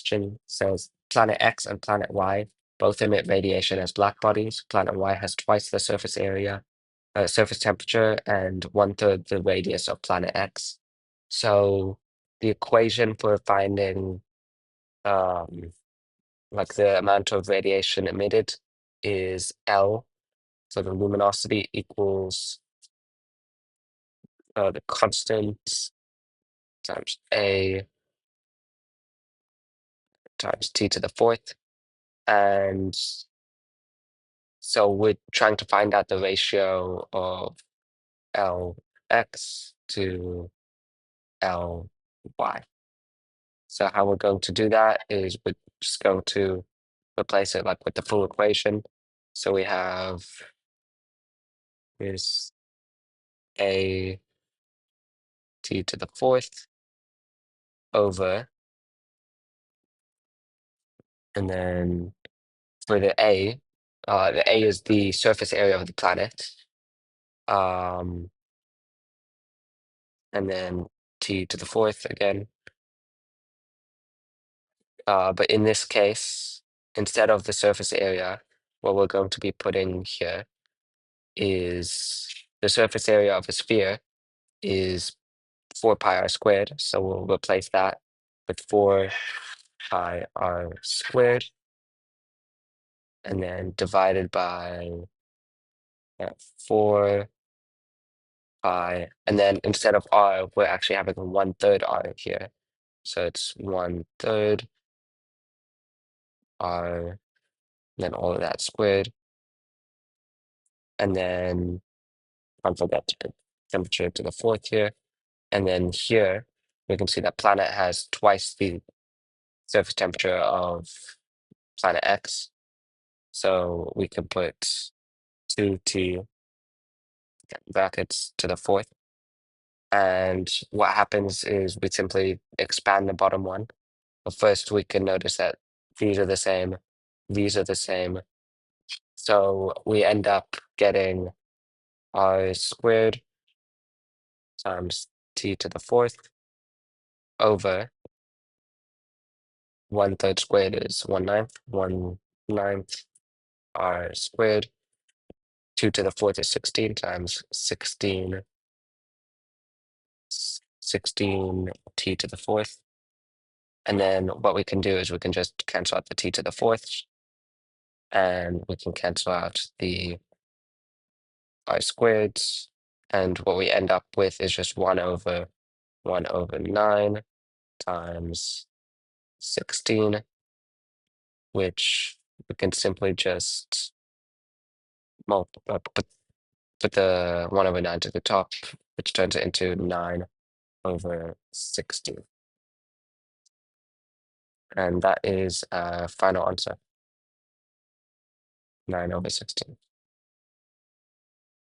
question says planet X and planet Y both emit radiation as black bodies. Planet Y has twice the surface area, surface temperature, and 1/3 the radius of planet X. So the equation for finding like the amount of radiation emitted is L, so the luminosity equals the constant times A times T to the fourth. And so we're trying to find out the ratio of Lx to Ly. So how we're going to do that is we're just going to replace it like with the full equation. So we have is A T to the fourth over, and then for the A is the surface area of the planet. And then T to the fourth again. But in this case, instead of the surface area, what we're going to be putting here is the surface area of a sphere is 4 pi r squared. So we'll replace that with 4 pi r squared, and then divided by 4 pi. And then instead of r, we're actually having a 1/3 r here. So it's 1/3 r, then all of that squared. And then don't forget the temperature to the fourth here. And then here, we can see that planet has twice the surface temperature of planet X. So we can put 2T brackets to the fourth. And what happens is we simply expand the bottom one. But first, we can notice that these are the same, these are the same. So we end up getting r squared times t to the fourth over 1/3 squared is 1/9, 1/9 r squared. 2 to the fourth is 16 times 16 t to the fourth. And then what we can do is we can just cancel out the t to the fourth, and we can cancel out the r squareds. And what we end up with is just 1/9 times 16, which we can simply just put the 1/9 to the top, which turns it into 9/16. And that is final answer, 9/16.